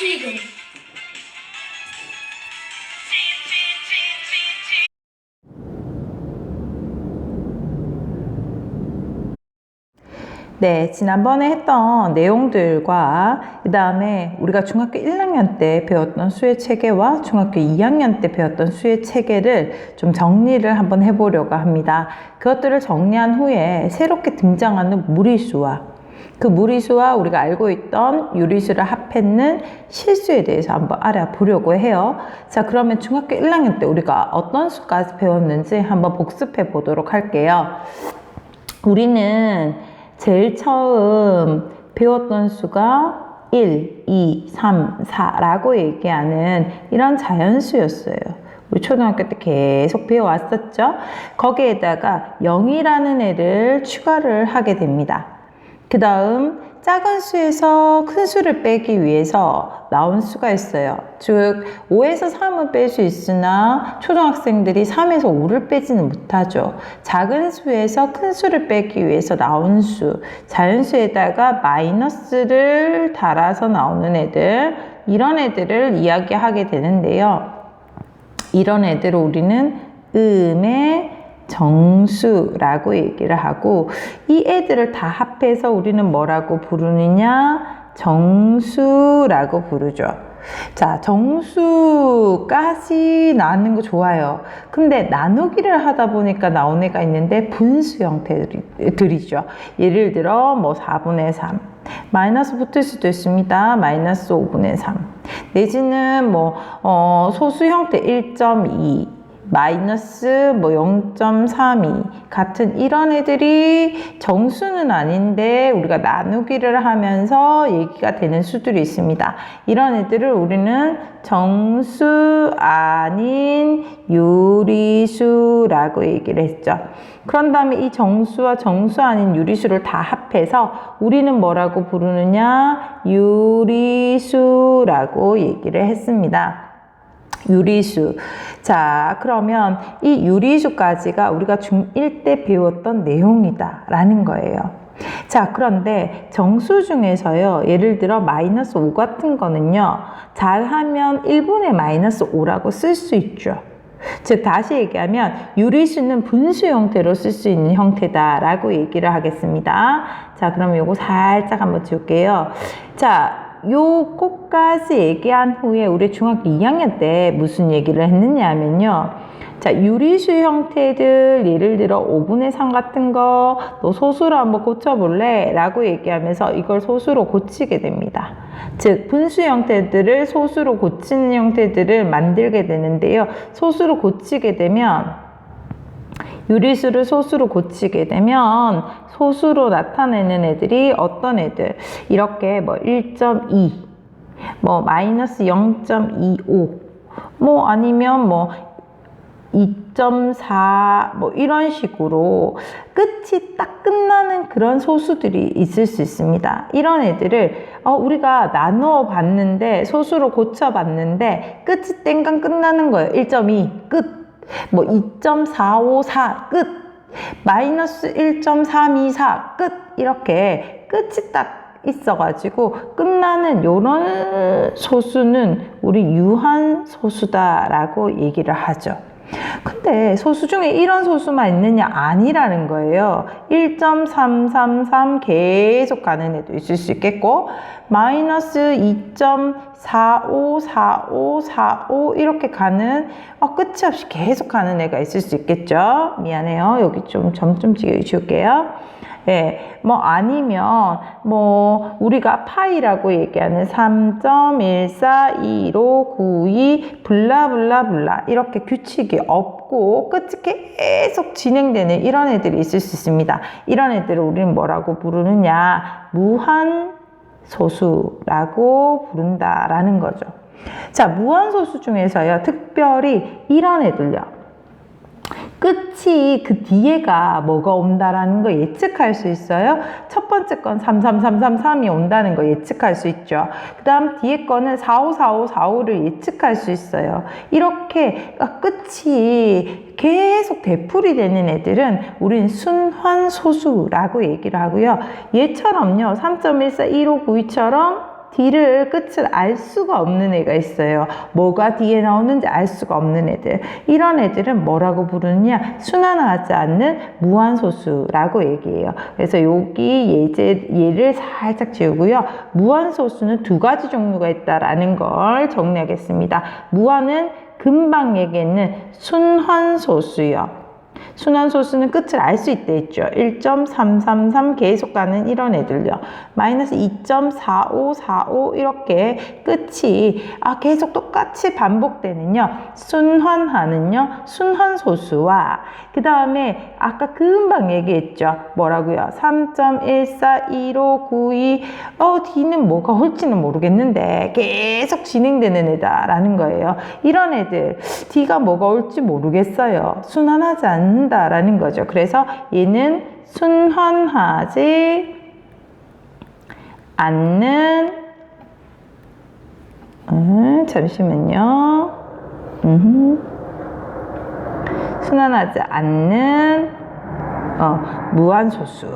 지금. 네, 지난번에 했던 내용들과 그 다음에 우리가 중학교 1학년 때 배웠던 수의 체계와 중학교 2학년 때 배웠던 수의 체계를 좀 정리를 한번 해보려고 합니다. 그것들을 정리한 후에 새롭게 등장하는 무리수와 그 무리수와 우리가 알고 있던 유리수를 합했는 실수에 대해서 한번 알아보려고 해요. 자, 그러면 중학교 1학년 때 우리가 어떤 수까지 배웠는지 한번 복습해 보도록 할게요. 우리는 제일 처음 배웠던 수가 1, 2, 3, 4라고 얘기하는 이런 자연수였어요. 우리 초등학교 때 계속 배워왔었죠. 거기에다가 0이라는 애를 추가를 하게 됩니다. 그 다음 작은 수에서 큰 수를 빼기 위해서 나온 수가 있어요. 즉 5에서 3은 뺄 수 있으나 초등학생들이 3에서 5를 빼지는 못하죠. 작은 수에서 큰 수를 빼기 위해서 나온 수, 자연수에다가 마이너스를 달아서 나오는 애들, 이런 애들을 이야기하게 되는데요. 이런 애들을 우리는 음의 정수라고 얘기를 하고, 이 애들을 다 합해서 우리는 뭐라고 부르느냐? 정수라고 부르죠. 자, 정수까지 나오는 거 좋아요. 근데 나누기를 하다 보니까 나온 애가 있는데 분수 형태들이죠. 예를 들어 뭐 4분의 3 마이너스 붙을 수도 있습니다. 마이너스 5분의 3 내지는 뭐 소수 형태 1.2 마이너스 뭐 0.32 같은 이런 애들이 정수는 아닌데 우리가 나누기를 하면서 얘기가 되는 수들이 있습니다. 이런 애들을 우리는 정수 아닌 유리수라고 얘기를 했죠. 그런 다음에 이 정수와 정수 아닌 유리수를 다 합해서 우리는 뭐라고 부르느냐? 유리수라고 얘기를 했습니다. 유리수. 자, 그러면 이 유리수까지가 우리가 중1 때 배웠던 내용이다 라는 거예요. 자, 그런데 정수 중에서요, 예를 들어 마이너스 5 같은 거는요, 잘하면 1분의 마이너스 5라고 쓸 수 있죠. 즉 다시 얘기하면 유리수는 분수 형태로 쓸 수 있는 형태다 라고 얘기를 하겠습니다. 자, 그럼 요거 살짝 한번 지울게요. 자, 요 꽃까지 얘기한 후에 우리 중학교 2학년 때 무슨 얘기를 했느냐 하면요. 자, 유리수 형태들 예를 들어 5분의 3 같은 거 너 소수로 한번 고쳐볼래? 라고 얘기하면서 이걸 소수로 고치게 됩니다. 즉 분수 형태들을 소수로 고치는 형태들을 만들게 되는데요. 소수로 고치게 되면 유리수를 소수로 고치게 되면 소수로 나타내는 애들이 어떤 애들? 이렇게 뭐 1.2, 뭐 마이너스 0.25, 뭐 아니면 뭐 2.4, 뭐 이런 식으로 끝이 딱 끝나는 그런 소수들이 있을 수 있습니다. 이런 애들을 우리가 나누어 봤는데 소수로 고쳐 봤는데 끝이 땡강 끝나는 거예요. 1.2 끝. 뭐 2.454 끝, 마이너스 1.324 끝, 이렇게 끝이 딱 있어가지고 끝나는 요런 소수는 우리 유한소수다라고 얘기를 하죠. 근데 소수 중에 이런 소수만 있느냐? 아니라는 거예요. 1.333 계속 가는 애도 있을 수 있겠고 마이너스 2.454545 이렇게 가는 끝이 없이 계속 가는 애가 있을 수 있겠죠. 미안해요. 여기 좀 점 좀 지울게요. 예, 뭐 아니면 뭐 우리가 파이라고 얘기하는 3.142592 블라블라블라 이렇게 규칙이 없고 끝이 계속 진행되는 이런 애들이 있을 수 있습니다. 이런 애들을 우리는 뭐라고 부르느냐? 무한소수라고 부른다라는 거죠. 자, 무한소수 중에서요, 특별히 이런 애들요. 끝이 그 뒤에가 뭐가 온다라는 거 예측할 수 있어요. 첫 번째 건 33333이 온다는 거 예측할 수 있죠. 그 다음 뒤에 거는 454545를 예측할 수 있어요. 이렇게 끝이 계속 되풀이 되는 애들은 우린 순환소수라고 얘기를 하고요. 얘처럼요. 3.141592처럼 뒤를 끝을 알 수가 없는 애가 있어요. 뭐가 뒤에 나오는지 알 수가 없는 애들. 이런 애들은 뭐라고 부르느냐? 순환하지 않는 무한소수라고 얘기해요. 그래서 여기 얘를 살짝 지우고요. 무한소수는 두 가지 종류가 있다라는 걸 정리하겠습니다. 무한은 금방 얘기했는 순환소수요. 순환소수는 끝을 알 수 있다 했죠. 1.333 계속 가는 이런 애들요. 마이너스 2.4545 이렇게 끝이 계속 똑같이 반복되는요. 순환하는요. 순환소수와 그 다음에 아까 금방 얘기했죠. 뭐라고요? 3.141592 뒤는 뭐가 올지는 모르겠는데 계속 진행되는 애다라는 거예요. 이런 애들 뒤가 뭐가 올지 모르겠어요. 순환하지 않는다라는 거죠. 그래서 얘는 순환하지 않는 잠시만요. 순환하지 않는 무한소수.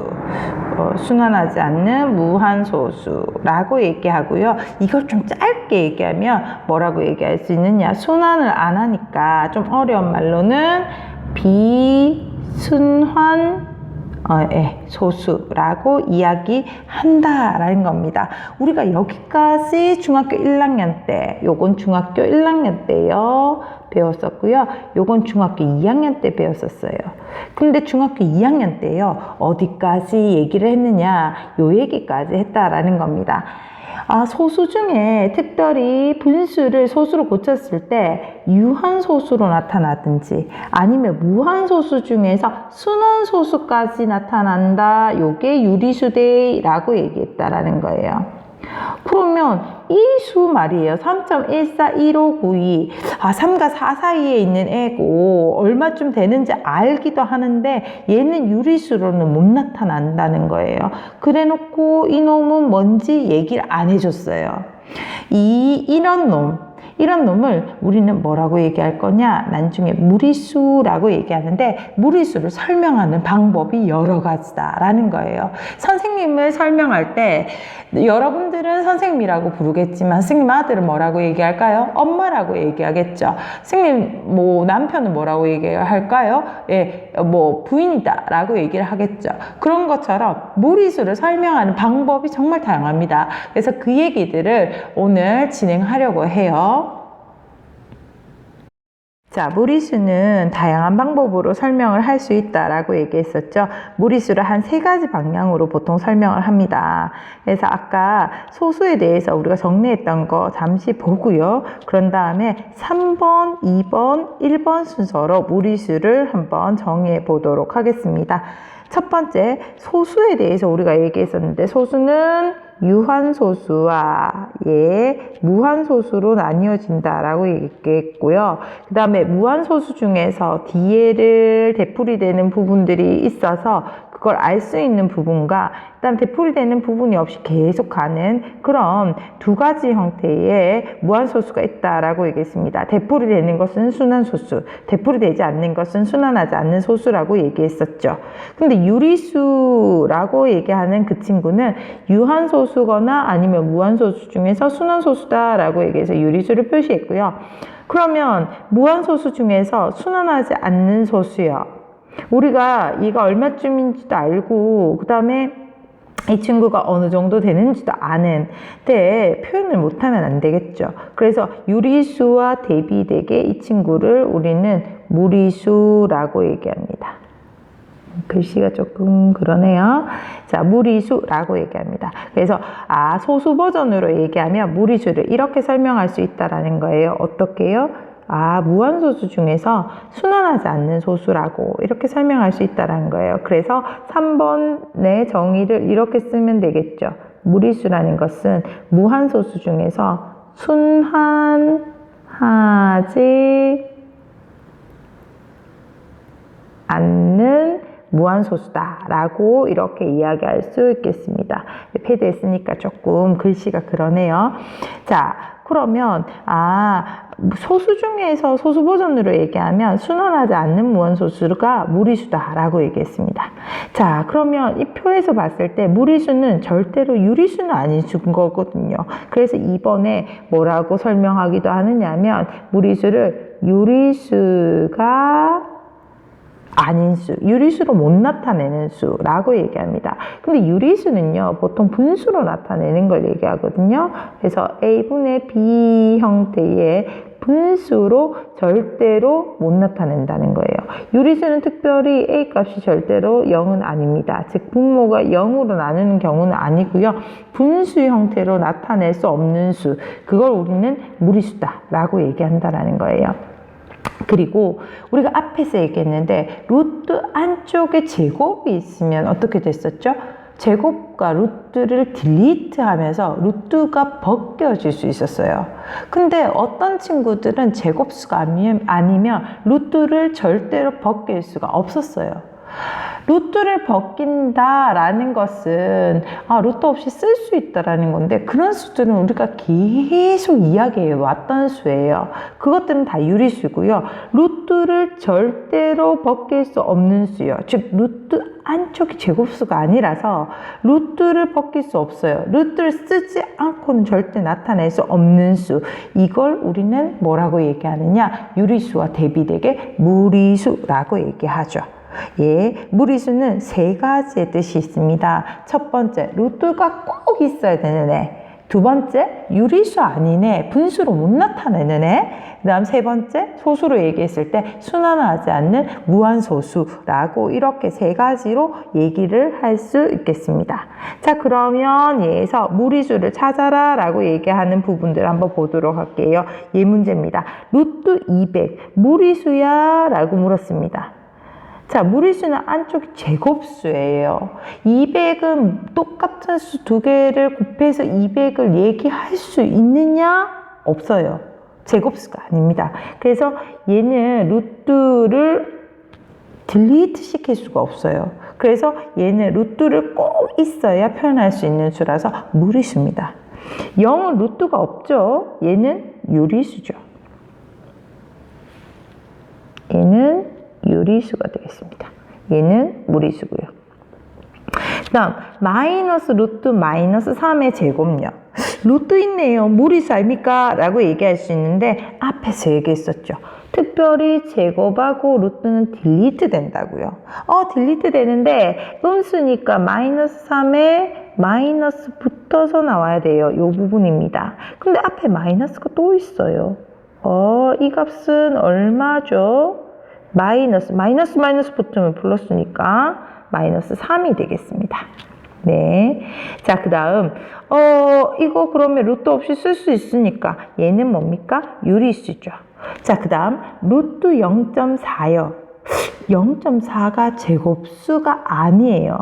순환하지 않는 무한소수라고 얘기하고요. 이걸 좀 짧게 얘기하면 뭐라고 얘기할 수 있느냐? 순환을 안 하니까 좀 어려운 말로는 비순환 소수라고 이야기한다라는 겁니다. 우리가 여기까지 중학교 1학년 때, 요건 중학교 1학년 때요 배웠었고요. 요건 중학교 2학년 때 배웠었어요. 근데 중학교 2학년 때요 어디까지 얘기를 했느냐? 요 얘기까지 했다라는 겁니다. 소수 중에 특별히 분수를 소수로 고쳤을 때 유한소수로 나타나든지 아니면 무한소수 중에서 순환소수까지 나타난다. 요게 유리수대라고 얘기했다라는 거예요. 그러면 이 수 말이에요. 3.141592 3과 4 사이에 있는 애고 얼마쯤 되는지 알기도 하는데 얘는 유리수로는 못 나타난다는 거예요. 그래 놓고 이놈은 뭔지 얘기를 안 해줬어요. 이런 놈을 우리는 뭐라고 얘기할 거냐? 나중에 무리수라고 얘기하는데 무리수를 설명하는 방법이 여러 가지다라는 거예요. 선생님을 설명할 때 여러분들은 선생님이라고 부르겠지만 선생님 아들은 뭐라고 얘기할까요? 엄마라고 얘기하겠죠. 선생님 남편은 뭐라고 얘기할까요? 부인이다 라고 얘기를 하겠죠. 그런 것처럼 무리수를 설명하는 방법이 정말 다양합니다. 그래서 그 얘기들을 오늘 진행하려고 해요. 자, 무리수는 다양한 방법으로 설명을 할 수 있다라고 얘기했었죠. 무리수를 한 3가지 방향으로 보통 설명을 합니다. 그래서 아까 소수에 대해서 우리가 정리했던 거 잠시 보고요. 그런 다음에 3번, 2번, 1번 순서로 무리수를 한번 정의해 보도록 하겠습니다. 첫 번째, 소수에 대해서 우리가 얘기했었는데 소수는 유한소수와 무한소수로 나뉘어진다라고 얘기했고요. 그 다음에 무한소수 중에서 뒤에를 되풀이되는 부분들이 있어서 그걸 알 수 있는 부분과 일단 되풀이되는 부분이 없이 계속 가는 그런 두 가지 형태의 무한소수가 있다라고 얘기했습니다. 되풀이되는 것은 순환소수, 되풀이되지 않는 것은 순환하지 않는 소수라고 얘기했었죠. 근데 유리수라고 얘기하는 그 친구는 유한소수거나 아니면 무한소수 중에서 순환소수다라고 얘기해서 유리수를 표시했고요. 그러면 무한소수 중에서 순환하지 않는 소수요. 우리가 얘가 얼마쯤인지도 알고 그 다음에 이 친구가 어느 정도 되는지도 아는데 표현을 못하면 안 되겠죠. 그래서 유리수와 대비되게 이 친구를 우리는 무리수라고 얘기합니다. 글씨가 조금 그러네요. 자, 무리수라고 얘기합니다. 그래서 소수 버전으로 얘기하면 무리수를 이렇게 설명할 수 있다라는 거예요. 어떻게요? 무한소수 중에서 순환하지 않는 소수라고 이렇게 설명할 수 있다는 거예요. 그래서 3번의 정의를 이렇게 쓰면 되겠죠. 무리수라는 것은 무한소수 중에서 순환하지 않는 무한소수다 라고 이렇게 이야기할 수 있겠습니다. 패드에 쓰니까 조금 글씨가 그러네요. 자, 그러면 소수 중에서 소수 버전으로 얘기하면 순환하지 않는 무한소수가 무리수다 라고 얘기했습니다. 자, 그러면 이 표에서 봤을 때 무리수는 절대로 유리수는 아닌 거거든요. 그래서 이번에 뭐라고 설명하기도 하느냐면 무리수를 유리수가 아닌 수, 유리수로 못 나타내는 수라고 얘기합니다. 근데 유리수는요, 보통 분수로 나타내는 걸 얘기하거든요. 그래서 A분의 B 형태의 분수로 절대로 못 나타낸다는 거예요. 유리수는 특별히 A 값이 절대로 0은 아닙니다. 즉 분모가 0으로 나누는 경우는 아니고요. 분수 형태로 나타낼 수 없는 수, 그걸 우리는 무리수다라고 얘기한다라는 거예요. 그리고 우리가 앞에서 얘기했는데 루트 안쪽에 제곱이 있으면 어떻게 됐었죠? 제곱과 루트를 딜리트 하면서 루트가 벗겨질 수 있었어요. 근데 어떤 친구들은 제곱수가 아니면 루트를 절대로 벗길 수가 없었어요. 루트를 벗긴다라는 것은 루트 없이 쓸 수 있다라는 건데 그런 수들은 우리가 계속 이야기해 왔던 수예요. 그것들은 다 유리수고요. 루트를 절대로 벗길 수 없는 수요. 즉 루트 안쪽이 제곱수가 아니라서 루트를 벗길 수 없어요. 루트를 쓰지 않고는 절대 나타낼 수 없는 수. 이걸 우리는 뭐라고 얘기하느냐? 유리수와 대비되게 무리수라고 얘기하죠. 예, 무리수는 세 가지의 뜻이 있습니다. 첫 번째, 루트가 꼭 있어야 되는 애. 두 번째, 유리수 아닌 애, 분수로 못 나타내는 애. 그 다음 세 번째, 소수로 얘기했을 때 순환하지 않는 무한소수라고 이렇게 세 가지로 얘기를 할 수 있겠습니다. 자, 그러면 얘에서 무리수를 찾아라 라고 얘기하는 부분들 한번 보도록 할게요. 예 문제입니다. 루트 200 무리수야? 라고 물었습니다. 자, 무리수는 안쪽이 제곱수예요. 200은 똑같은 수 두 개를 곱해서 200을 얘기할 수 있느냐? 없어요. 제곱수가 아닙니다. 그래서 얘는 루트를 딜리트 시킬 수가 없어요. 그래서 얘는 루트를 꼭 있어야 표현할 수 있는 수라서 무리수입니다. 0은 루트가 없죠. 얘는 유리수죠. 얘는 유리수가 되겠습니다. 얘는 무리수고요. 그 다음 마이너스 루트 마이너스 3의 제곱요. 루트 있네요. 무리수 아닙니까? 라고 얘기할 수 있는데 앞에서 얘기했었죠. 특별히 제곱하고 루트는 딜리트 된다고요. 딜리트 되는데 음수니까 마이너스 3에 마이너스 붙어서 나와야 돼요. 이 부분입니다. 근데 앞에 마이너스가 또 있어요. 이 값은 얼마죠? 마이너스 붙으면 플러스니까 마이너스 3이 되겠습니다. 네. 자, 그 다음, 이거 그러면 루트 없이 쓸 수 있으니까 얘는 뭡니까? 유리수죠. 자, 그 다음, 루트 0.4요. 0.4가 제곱수가 아니에요.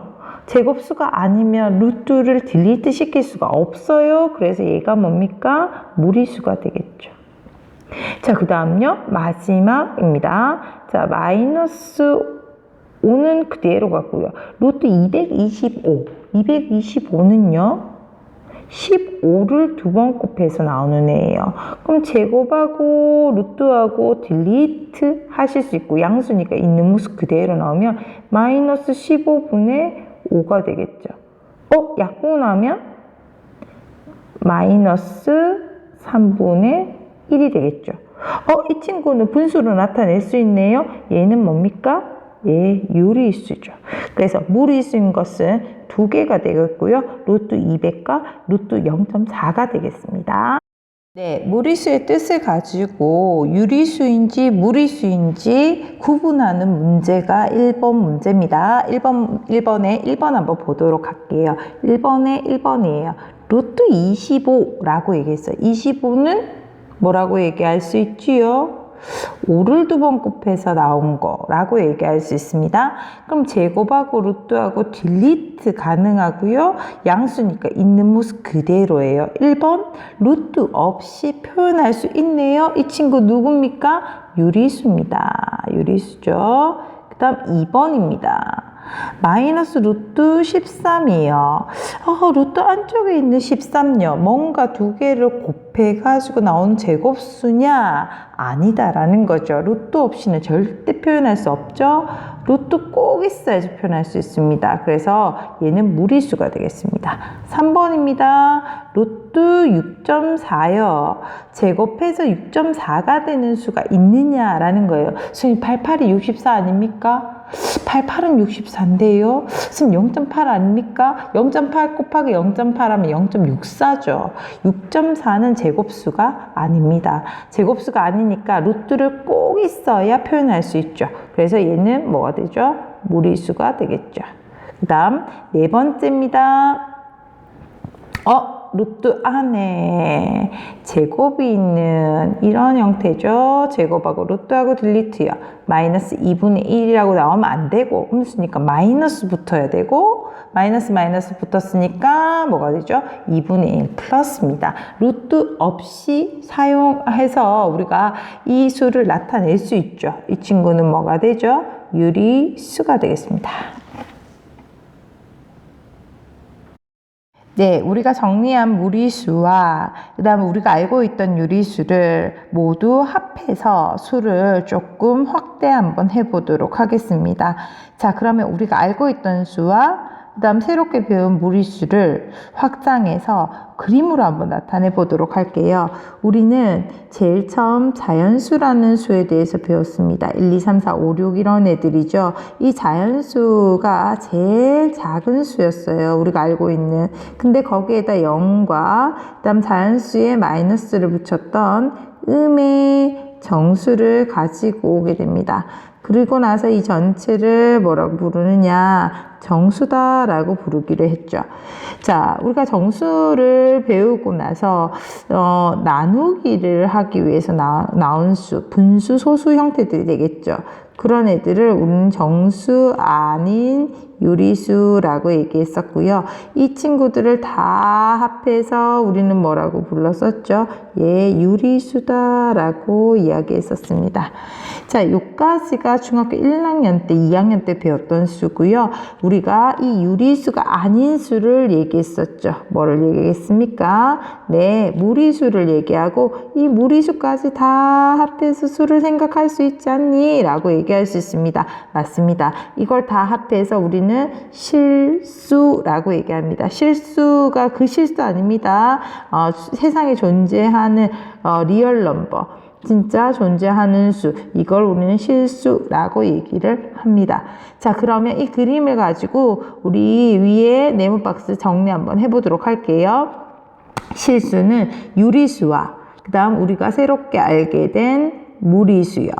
제곱수가 아니면 루트를 딜리트 시킬 수가 없어요. 그래서 얘가 뭡니까? 무리수가 되겠죠. 자, 그 다음요. 마지막입니다. 자, 마이너스 5는 그대로 같고요. 루트 225. 225는요. 15를 두 번 곱해서 나오는 애예요. 그럼 제곱하고 루트하고 딜리트 하실 수 있고 양수니까 있는 모습 그대로 나오면 마이너스 15분의 5가 되겠죠. 약분하면 마이너스 3분의 1이 되겠죠. 이 친구는 분수로 나타낼 수 있네요. 얘는 뭡니까? 예, 유리수죠. 그래서 무리수인 것은 두 개가 되겠고요. 루트 200과 루트 0.4가 되겠습니다. 네, 무리수의 뜻을 가지고 유리수인지 무리수인지 구분하는 문제가 1번 문제입니다. 1번에 1번 한번 보도록 할게요. 1번에 1번이에요. 루트 25라고 얘기했어요. 25는 뭐라고 얘기할 수 있지요? 5를 두 번 곱해서 나온 거라고 얘기할 수 있습니다. 그럼 제곱하고 루트하고 딜리트 가능하고요. 양수니까 있는 모습 그대로예요. 1번 루트 없이 표현할 수 있네요. 이 친구 누굽니까? 유리수입니다. 유리수죠. 그 다음 2번입니다. 마이너스 루트 13이에요. 루트 안쪽에 있는 13요. 뭔가 두 개를 곱해가지고 나온 제곱수냐? 아니다라는 거죠. 루트 없이는 절대 표현할 수 없죠. 루트 꼭 있어야지 표현할 수 있습니다. 그래서 얘는 무리수가 되겠습니다. 3번입니다. 루트 6.4요. 제곱해서 6.4가 되는 수가 있느냐라는 거예요. 선생님 88이 64 아닙니까? 88은 64인데요. 선생님 0.8 아닙니까? 0.8 곱하기 0.8 하면 0.64죠. 6.4는 제곱수가 아닙니다. 제곱수가 아니니까 루트를 꼭 있어야 표현할 수 있죠. 그래서 얘는 뭐가 되죠? 무리수가 되겠죠. 그 다음 네 번째입니다. 루트 안에 제곱이 있는 이런 형태죠. 제곱하고 루트하고 딜리트요. 마이너스 2분의 1이라고 나오면 안 되고, 음수니까 마이너스 붙어야 되고, 마이너스 붙었으니까 뭐가 되죠? 2분의 1 플러스입니다. 루트 없이 사용해서 우리가 이 수를 나타낼 수 있죠. 이 친구는 뭐가 되죠? 유리수가 되겠습니다. 네, 우리가 정리한 무리수와 그 다음에 우리가 알고 있던 유리수를 모두 합해서 수를 조금 확대 한번 해보도록 하겠습니다. 자, 그러면 우리가 알고 있던 수와 그 다음 새롭게 배운 무리수를 확장해서 그림으로 한번 나타내 보도록 할게요. 우리는 제일 처음 자연수라는 수에 대해서 배웠습니다. 1, 2, 3, 4, 5, 6 이런 애들이죠. 이 자연수가 제일 작은 수였어요. 우리가 알고 있는. 근데 거기에다 0과 그 다음 자연수에 마이너스를 붙였던 음의 정수를 가지고 오게 됩니다. 그리고 나서 이 전체를 뭐라고 부르느냐? 정수다라고 부르기로 했죠. 자, 우리가 정수를 배우고 나서 나누기를 하기 위해서 나온 수, 분수, 소수 형태들이 되겠죠. 그런 애들을 우리는 정수 아닌 유리수라고 얘기했었고요. 이 친구들을 다 합해서 우리는 뭐라고 불렀었죠? 유리수다라고 이야기했었습니다. 자, 요까지가 중학교 1학년 때, 2학년 때 배웠던 수고요. 우리가 이 유리수가 아닌 수를 얘기했었죠. 뭐를 얘기했습니까? 네, 무리수를 얘기하고 이 무리수까지 다 합해서 수를 생각할 수 있지 않니? 라고 얘기할 수 있습니다. 맞습니다. 이걸 다 합해서 우리는 실수라고 얘기합니다. 실수가 그 실수 아닙니다. 세상에 존재하는 리얼 넘버, 진짜 존재하는 수, 이걸 우리는 실수라고 얘기를 합니다. 자, 그러면 이 그림을 가지고 우리 위에 네모 박스 정리 한번 해보도록 할게요. 실수는 유리수와 그 다음 우리가 새롭게 알게 된 무리수요.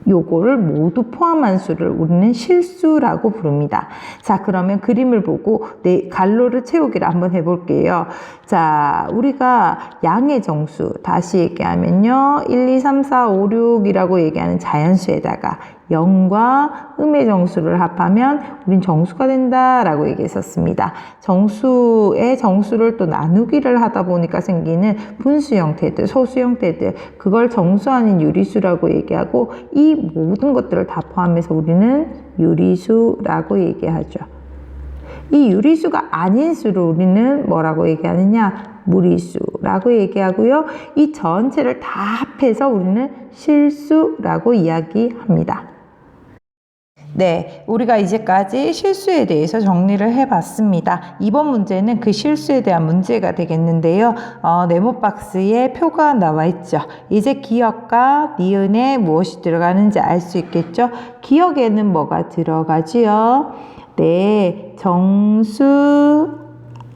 요거를 모두 포함한 수를 우리는 실수라고 부릅니다. 자, 그러면 그림을 보고 갈로를 채우기를 한번 해볼게요. 자, 우리가 양의 정수, 다시 얘기하면요. 1, 2, 3, 4, 5, 6이라고 얘기하는 자연수에다가 0과 음의 정수를 합하면 우린 정수가 된다라고 얘기했었습니다. 정수의 정수를 또 나누기를 하다 보니까 생기는 분수 형태들, 소수 형태들, 그걸 정수 아닌 유리수라고 얘기하고 이 모든 것들을 다 포함해서 우리는 유리수라고 얘기하죠. 이 유리수가 아닌 수를 우리는 뭐라고 얘기하느냐? 무리수라고 얘기하고요. 이 전체를 다 합해서 우리는 실수라고 이야기합니다. 네, 우리가 이제까지 실수에 대해서 정리를 해봤습니다. 이번 문제는 그 실수에 대한 문제가 되겠는데요. 네모 박스에 표가 나와 있죠. 이제 기억과 니은에 무엇이 들어가는지 알 수 있겠죠. 기억에는 뭐가 들어가지요? 네, 정수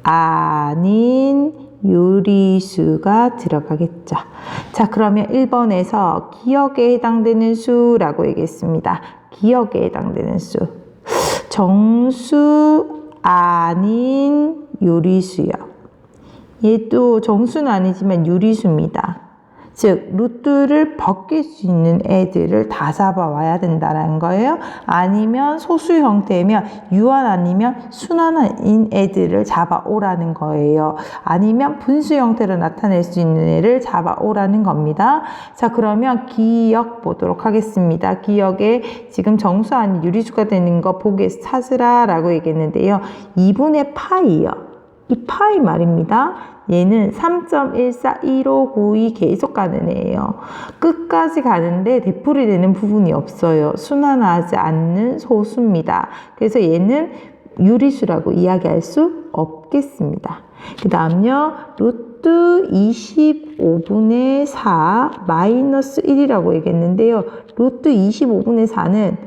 아닌 유리수가 들어가겠죠. 자, 그러면 1번에서 기억에 해당되는 수라고 얘기했습니다. 기억에 해당되는 수. 정수 아닌 유리수요. 얘도 정수는 아니지만 유리수입니다. 즉 루트를 벗길 수 있는 애들을 다 잡아와야 된다는 거예요. 아니면 소수 형태면 유한 아니면 순환인 애들을 잡아오라는 거예요. 아니면 분수 형태로 나타낼 수 있는 애를 잡아오라는 겁니다. 자, 그러면 기억 보도록 하겠습니다. 기억에 지금 정수 아닌 유리수가 되는 거 보기에서 찾으라 라고 얘기했는데요. 2분의 파이요. 이 파이 말입니다. 얘는 3.141592 계속 가는 애예요. 끝까지 가는데 되풀이 되는 부분이 없어요. 순환하지 않는 소수입니다. 그래서 얘는 유리수라고 이야기할 수 없겠습니다. 그 다음요. 루트 25분의 4 마이너스 1이라고 얘기했는데요. 루트 25분의 4는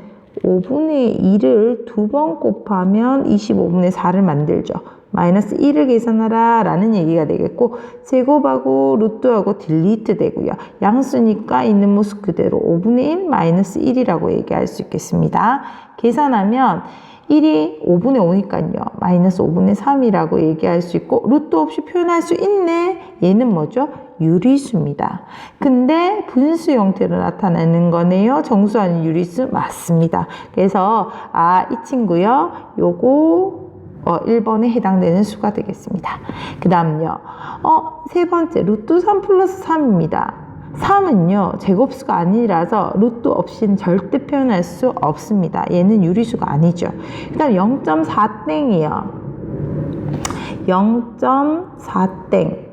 5분의 2를 두 번 곱하면 25분의 4를 만들죠. 마이너스 1을 계산하라 라는 얘기가 되겠고, 제곱하고 루트하고 딜리트 되고요. 양수니까 있는 모습 그대로 5분의 1 마이너스 1이라고 얘기할 수 있겠습니다. 계산하면 1이 5분의 5니까요. 마이너스 5분의 3이라고 얘기할 수 있고, 루트 없이 표현할 수 있네. 얘는 뭐죠? 유리수입니다. 근데 분수 형태로 나타나는 거네요. 정수 아닌 유리수 맞습니다. 그래서 이 친구요. 요거 1번에 해당되는 수가 되겠습니다. 그 다음요. 세 번째 루트 3 플러스 3입니다. 3은요. 제곱수가 아니라서 루트 없이는 절대 표현할 수 없습니다. 얘는 유리수가 아니죠. 그 다음 0.4땡이요. 0.4땡.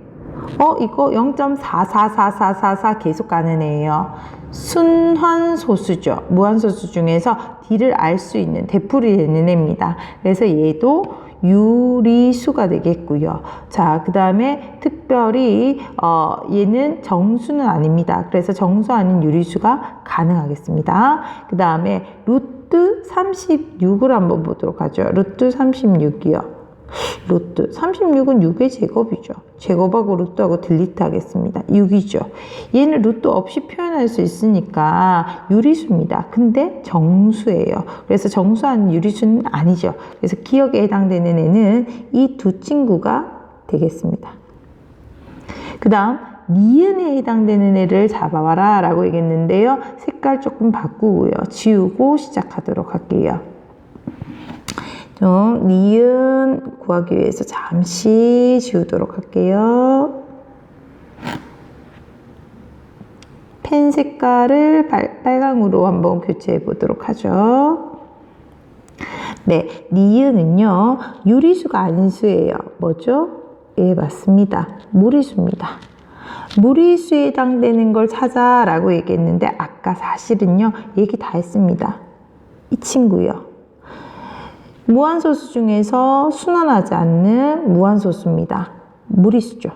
이거 0.444444 계속 가는 애예요. 순환소수죠. 무한소수 중에서 D를 알 수 있는 되풀이 되는 애입니다. 그래서 얘도 유리수가 되겠고요. 자, 그 다음에 특별히 얘는 정수는 아닙니다. 그래서 정수 아닌 유리수가 가능하겠습니다. 그 다음에 루트 36을 한번 보도록 하죠. 루트 36이요. 루트 36은 6의 제곱이죠. 제곱하고 루트하고 딜리트 하겠습니다. 6이죠. 얘는 루트 없이 표현할 수 있으니까 유리수입니다. 근데 정수예요. 그래서 정수 아닌 유리수는 아니죠. 그래서 기억에 해당되는 애는 이 두 친구가 되겠습니다. 그 다음 니은에 해당되는 애를 잡아와라 라고 얘기했는데요. 색깔 조금 바꾸고요. 지우고 시작하도록 할게요. 좀 니은 구하기 위해서 잠시 지우도록 할게요. 펜 색깔을 빨강으로 한번 교체해 보도록 하죠. 네, 니은은요 유리수가 아닌 수예요. 뭐죠? 예, 맞습니다. 무리수입니다. 무리수에 해당되는 걸 찾아라고 얘기했는데 아까 사실은요 얘기 다 했습니다. 이 친구요. 무한소수 중에서 순환하지 않는 무한소수입니다. 무리수죠.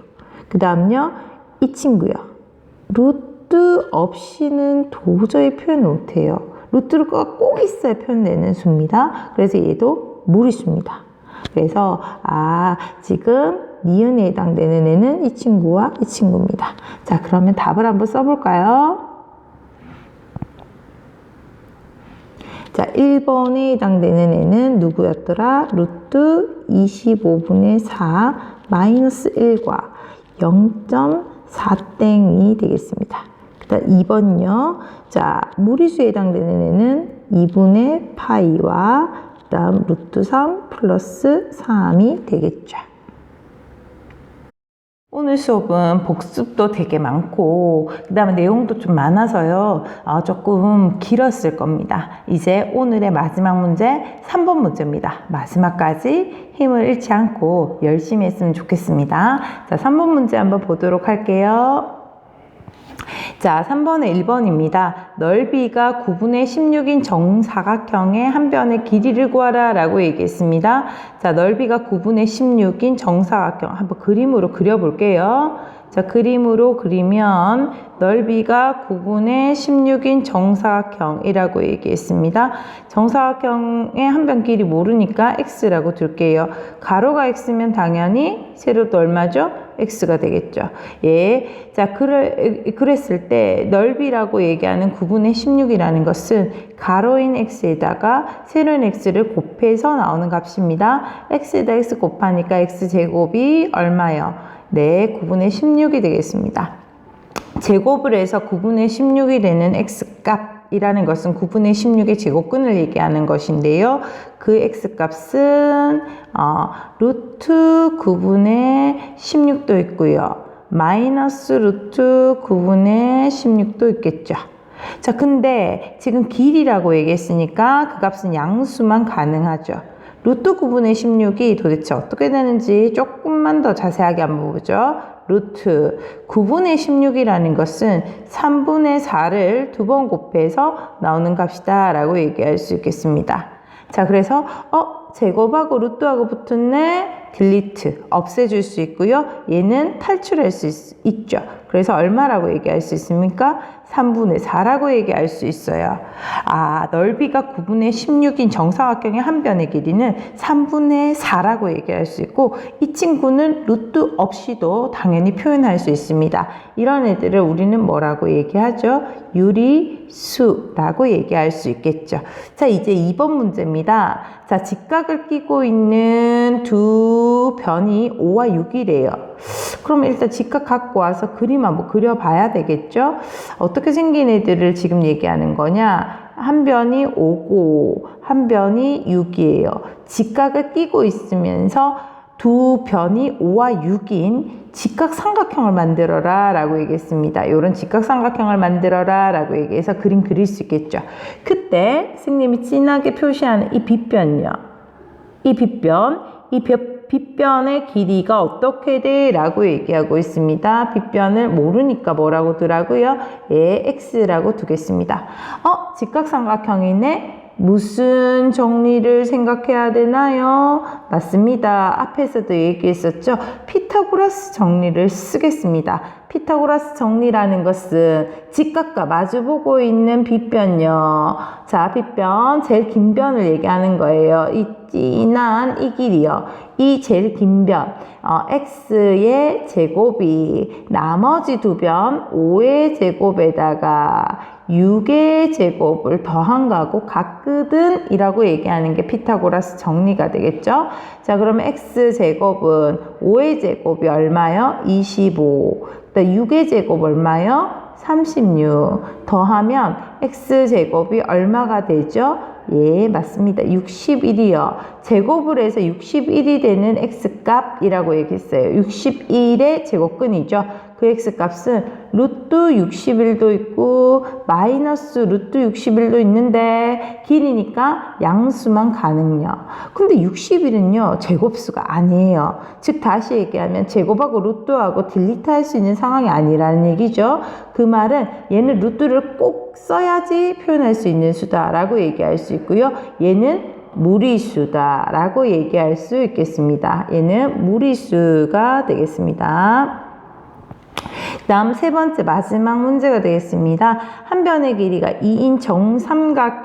그 다음요. 이 친구요. 루트 없이는 도저히 표현 못해요. 루트가 꼭 있어야 표현되는 수입니다. 그래서 얘도 무리수입니다. 그래서 지금 니은에 해당되는 애는 이 친구와 이 친구입니다. 자, 그러면 답을 한번 써볼까요? 자, 1번에 해당되는 애는 누구였더라? 루트 25분의 4 마이너스 1과 0.4땡이 되겠습니다. 그 다음 2번요. 자, 무리수에 해당되는 애는 2분의 파이와 그 다음 루트 3 플러스 3이 되겠죠. 오늘 수업은 복습도 되게 많고 그 다음에 내용도 좀 많아서요 조금 길었을 겁니다. 이제 오늘의 마지막 문제 3번 문제입니다. 마지막까지 힘을 잃지 않고 열심히 했으면 좋겠습니다. 자, 3번 문제 한번 보도록 할게요. 자, 3번에 1번입니다. 넓이가 9분의 16인 정사각형의 한 변의 길이를 구하라 라고 얘기했습니다. 자, 넓이가 9분의 16인 정사각형 한번 그림으로 그려볼게요. 자, 그림으로 그리면 넓이가 9분의 16인 정사각형이라고 얘기했습니다. 정사각형의 한 변 길이 모르니까 x라고 둘게요. 가로가 x면 당연히 세로도 얼마죠? x가 되겠죠. 예. 자, 그랬을 때 넓이라고 얘기하는 9분의 16이라는 것은 가로인 x에다가 세로인 x를 곱해서 나오는 값입니다. x에다 x 곱하니까 x제곱이 얼마요? 네, 9분의 16이 되겠습니다. 제곱을 해서 9분의 16이 되는 x값이라는 것은 9분의 16의 제곱근을 얘기하는 것인데요. 그 x값은 루트 9분의 16도 있고요. 마이너스 루트 9분의 16도 있겠죠. 자, 근데 지금 길이라고 얘기했으니까 그 값은 양수만 가능하죠. 루트 9분의 16이 도대체 어떻게 되는지 조금만 더 자세하게 한번 보죠. 루트 9분의 16이라는 것은 3분의 4를 두 번 곱해서 나오는 값이다 라고 얘기할 수 있겠습니다. 자, 그래서 제곱하고 루트하고 붙었네. 딜리트, 없애줄 수 있고요. 얘는 탈출할 수 있죠. 그래서 얼마라고 얘기할 수 있습니까? 3분의 4라고 얘기할 수 있어요. 넓이가 9분의 16인 정사각형의 한 변의 길이는 3분의 4라고 얘기할 수 있고, 이 친구는 루트 없이도 당연히 표현할 수 있습니다. 이런 애들을 우리는 뭐라고 얘기하죠? 유리수라고 얘기할 수 있겠죠. 자, 이제 2번 문제입니다. 자, 직각을 끼고 있는 두 변이 5와 6이래요. 그럼 일단 직각 갖고 와서 그림 한번 그려봐야 되겠죠? 어떻게 생긴 애들을 지금 얘기하는 거냐? 한 변이 5고 한 변이 6이에요. 직각을 끼고 있으면서 두 변이 5와 6인 직각삼각형을 만들어라 라고 얘기했습니다. 이런 직각삼각형을 만들어라 라고 얘기해서 그림 그릴 수 있겠죠. 그때 선생님이 진하게 표시하는 이 빗변이요. 이 빗변의 길이가 어떻게 돼? 라고 얘기하고 있습니다. 빗변을 모르니까 뭐라고 두라고요? x라고 두겠습니다. 직각삼각형이네? 무슨 정리를 생각해야 되나요? 맞습니다. 앞에서도 얘기했었죠. 피타고라스 정리를 쓰겠습니다. 피타고라스 정리라는 것은 직각과 마주보고 있는 빗변요. 자, 빗변 제일 긴 변을 얘기하는 거예요. 이 진한 이 길이요. 이 제일 긴 변, x의 제곱이 나머지 두 변 5의 제곱에다가 6의 제곱을 더한 거하고 같거든 이라고 얘기하는 게 피타고라스 정리가 되겠죠. 자, 그러면 x제곱은 5의 제곱이 얼마요? 25. 6의 제곱 얼마요? 36. 더하면 x제곱이 얼마가 되죠? 예, 맞습니다. 61이요. 제곱을 해서 61이 되는 x값이라고 얘기했어요. 61의 제곱근이죠. 그 x값은 루트 61도 있고 마이너스 루트 61도 있는데 길이니까 양수만 가능요. 근데 61은요 제곱수가 아니에요. 즉 다시 얘기하면 제곱하고 루트하고 딜리트 할 수 있는 상황이 아니라는 얘기죠. 그 말은 얘는 루트를 꼭 써야지 표현할 수 있는 수다라고 얘기할 수 있고요. 얘는 무리수다라고 얘기할 수 있겠습니다. 얘는 무리수가 되겠습니다. 다음 세 번째 마지막 문제가 되겠습니다. 한 변의 길이가 2인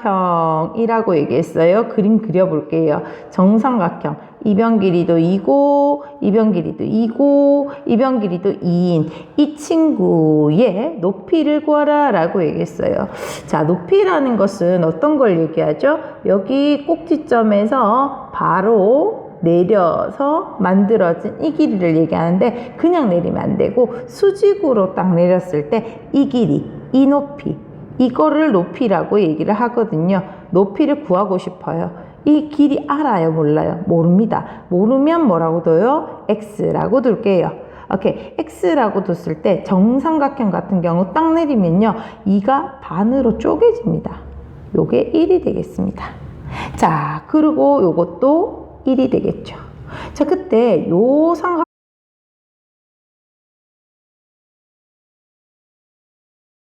정삼각형이라고 얘기했어요. 그림 그려볼게요. 정삼각형. 이 변 길이도 2고 이 변 길이도 2고 이 변 길이도 2인 이 친구의 높이를 구하라 라고 얘기했어요. 자, 높이라는 것은 어떤 걸 얘기하죠? 여기 꼭지점에서 바로 내려서 만들어진 이 길이를 얘기하는데 그냥 내리면 안 되고 수직으로 딱 내렸을 때 이 길이, 이 높이, 이거를 높이라고 얘기를 하거든요. 높이를 구하고 싶어요. 이 길이 알아요? 몰라요? 모릅니다. 모르면 뭐라고 둬요? x라고 둘게요. 오케이. x라고 뒀을 때 정삼각형 같은 경우 딱 내리면요. 2가 반으로 쪼개집니다. 요게 1이 되겠습니다. 자, 그리고 요것도 1이 되겠죠. 자, 그때 요